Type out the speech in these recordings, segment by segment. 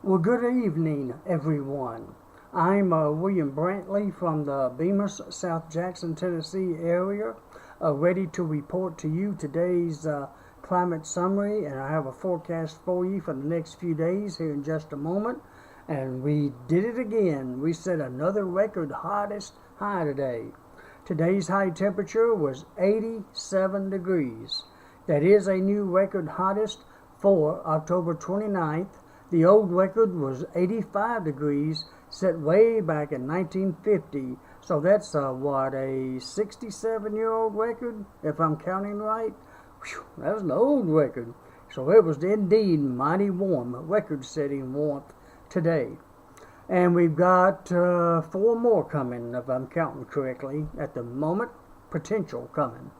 Well, good evening, everyone. I'm William Brantley from the Bemis, South Jackson, Tennessee area, ready to report to you today's climate summary, and I have a forecast for you for the next few days here in just a moment. And we did it again. We set another record hottest high today. Today's high temperature was 87 degrees. That is a new record hottest for October 29th. The old record was 85 degrees, set way back in 1950. So that's a 67-year-old record, if I'm counting right. Whew, that was an old record. So it was indeed mighty warm, record-setting warmth today. And we've got 4 more coming, if I'm counting correctly, at the moment. Potential coming.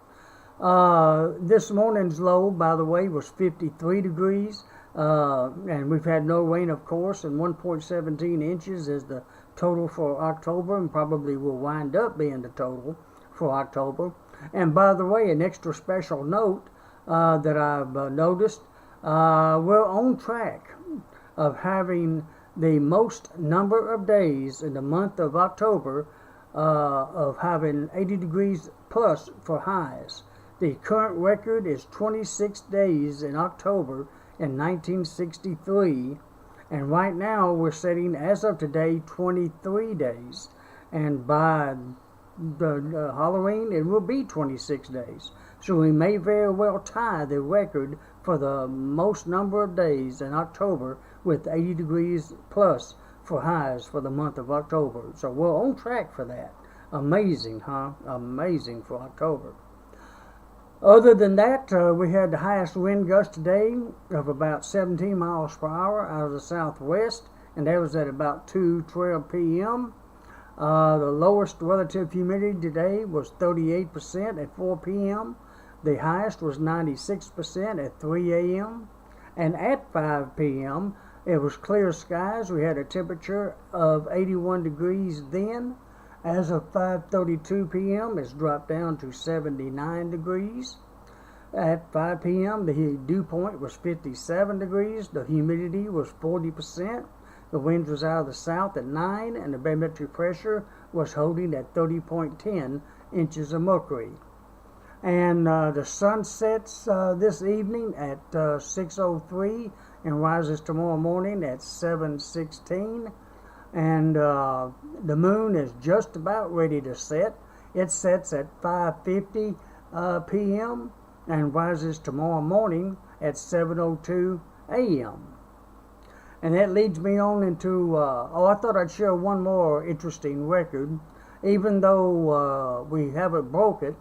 This morning's low, by the way, was 53 degrees. And we've had no rain, of course, and 1.17 inches is the total for October, and probably will wind up being the total for October. And by the way, an extra special note that I've noticed, we're on track of having the most number of days in the month of October of having 80 degrees plus for highs. The current record is 26 days in October in 1963, and right now we're setting, as of today, 23 days, and by the Halloween it will be 26 days. So we may very well tie the record for the most number of days in October with 80 degrees plus for highs for the month of October. So we're on track for that. Amazing, huh? Amazing for October. Other than that, we had the highest wind gust today of about 17 miles per hour out of the southwest, and that was at about 2:12 p.m. The lowest relative humidity today was 38% at 4 p.m. The highest was 96% at 3 a.m. And at 5 p.m., it was clear skies. We had a temperature of 81 degrees then. As of 5:32 p.m., it's dropped down to 79 degrees. At 5 p.m., the dew point was 57 degrees. The humidity was 40%. The wind was out of the south at 9, and the barometric pressure was holding at 30.10 inches of mercury. And the sun sets this evening at 6:03 and rises tomorrow morning at 7:16. And the moon is just about ready to set. It sets at 5:50 p.m. and rises tomorrow morning at 7:02 a.m. And that leads me on into, I thought I'd share one more interesting record. Even though we haven't broke it,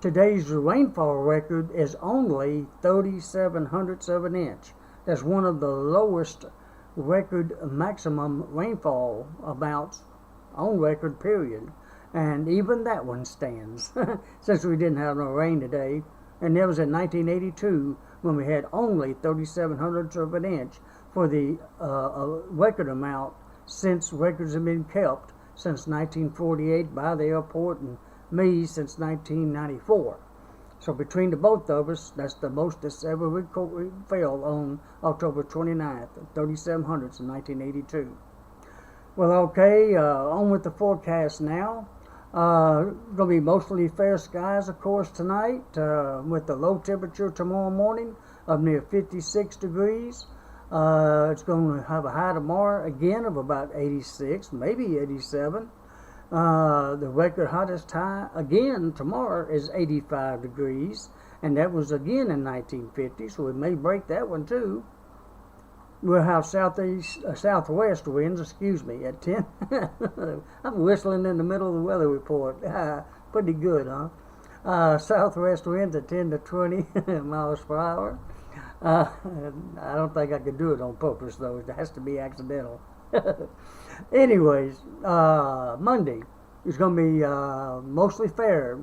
today's rainfall record is only 37 hundredths of an inch. That's one of the lowest record maximum rainfall amounts on record, period. And even that one stands since we didn't have no rain today. And that was in 1982 when we had only 37 hundredths of an inch for the record amount since records have been kept since 1948 by the airport, and me since 1994. So between the both of us, that's the most that's ever fell on October 29th, 37 hundredths in 1982. Well, okay, on with the forecast now. Going to be mostly fair skies, of course, tonight, with the low temperature tomorrow morning of near 56 degrees. It's going to have a high tomorrow, again, of about 86, maybe 87. The record hottest high again tomorrow is 85 degrees, and that was again in 1950, so we may break that one too. We'll have southwest winds, at 10. I'm whistling in the middle of the weather report. Pretty good, huh? Southwest winds at 10 to 20 miles per hour. I don't think I could do it on purpose, though. It has to be accidental. Anyways, Monday is going to be mostly fair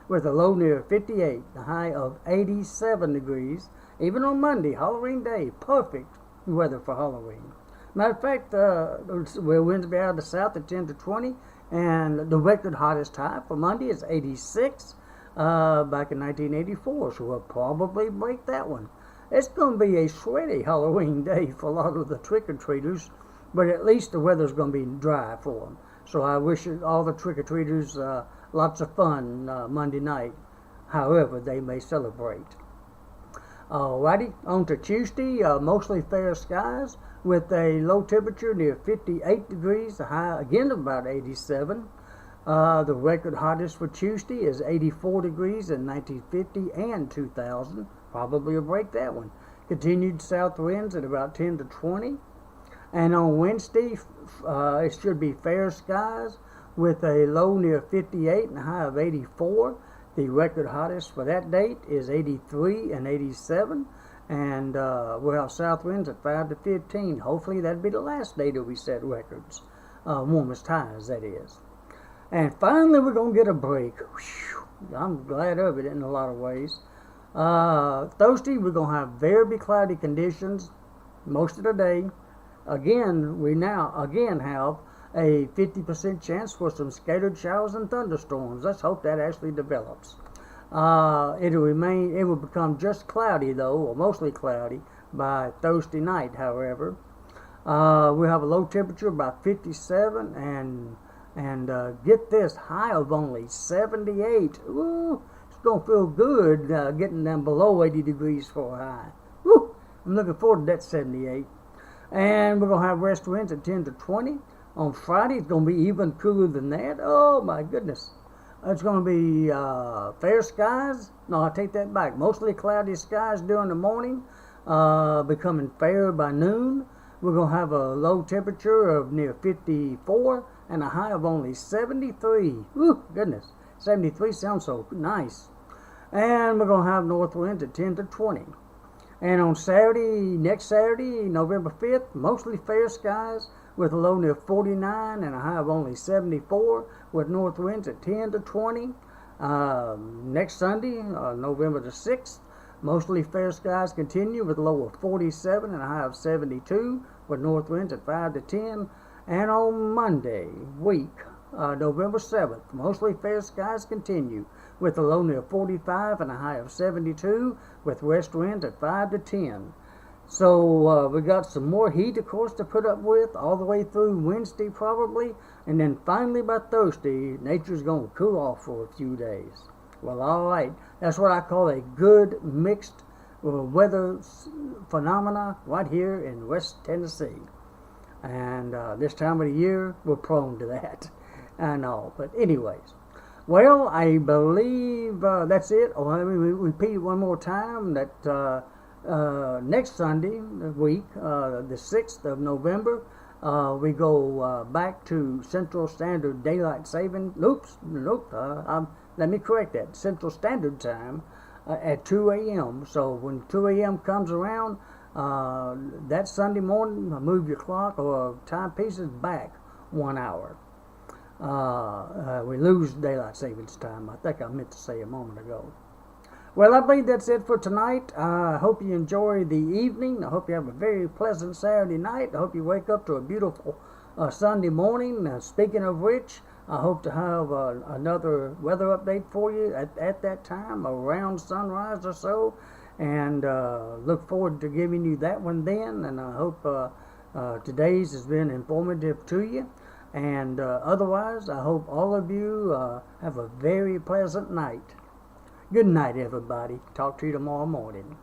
with a low near 58, a high of 87 degrees. Even on Monday, Halloween Day, perfect weather for Halloween. Matter of fact, winds will be out of the south at 10 to 20, and the record hottest high for Monday is 86 back in 1984, so we'll probably break that one. It's going to be a sweaty Halloween day for a lot of the trick-or-treaters, but at least the weather's going to be dry for them. So I wish all the trick-or-treaters lots of fun Monday night, however they may celebrate. Alrighty, on to Tuesday, mostly fair skies with a low temperature near 58 degrees, a high again of about 87. The record hottest for Tuesday is 84 degrees in 1950 and 2000. Probably will break that one. Continued south winds at about 10 to 20. And on Wednesday, it should be fair skies with a low near 58 and a high of 84. The record hottest for that date is 83 and 87. And we'll have south winds at 5 to 15. Hopefully that'll be the last day that we set records. Warmest highs, that is. And finally, we're going to get a break. Whew, I'm glad of it in a lot of ways. Thursday, we're going to have very cloudy conditions most of the day. Again, we now have a 50% chance for some scattered showers and thunderstorms. Let's hope that actually develops. It will become just cloudy though, or mostly cloudy by Thursday night, however. We'll have a low temperature about 57 and get this, high of only 78. Ooh, it's going to feel good getting them below 80 degrees for a high. Woo, I'm looking forward to that 78. And we're going to have west winds at 10 to 20. On Friday, it's going to be even cooler than that. Oh, my goodness. It's going to be fair skies. No, I take that back. Mostly cloudy skies during the morning, becoming fair by noon. We're going to have a low temperature of near 54 and a high of only 73. Ooh, goodness. 73 sounds so nice. And we're going to have north winds at 10 to 20. And on Saturday, next Saturday, November 5th, mostly fair skies with a low near 49 and a high of only 74 with north winds at 10 to 20. Next Sunday, November the 6th, mostly fair skies continue with a low of 47 and a high of 72 with north winds at 5 to 10. And on Monday week, November 7th, mostly fair skies continue with a low near 45 and a high of 72 with west winds at 5 to 10. So we got some more heat, of course, to put up with all the way through Wednesday probably. And then finally by Thursday, nature's going to cool off for a few days. Well, all right. That's what I call a good mixed weather phenomena right here in West Tennessee. And this time of the year, we're prone to that and all. But anyways, well, I believe that's it. Oh, let me repeat one more time that next Sunday week, the 6th of November, we go back to Central Standard Daylight Saving. Let me correct that. Central Standard Time at 2 a.m. So when 2 a.m. comes around, that Sunday morning, move your clock or timepieces back 1 hour. We lose daylight savings time. I think I meant to say a moment ago. Well, I believe that's it for tonight. I hope you enjoy the evening. I hope you have a very pleasant Saturday night. I hope you wake up to a beautiful Sunday morning. Speaking of which, I hope to have another weather update for you at that time, around sunrise or so. And look forward to giving you that one then. And I hope today's has been informative to you. And otherwise, I hope all of you have a very pleasant night. Good night, everybody. Talk to you tomorrow morning.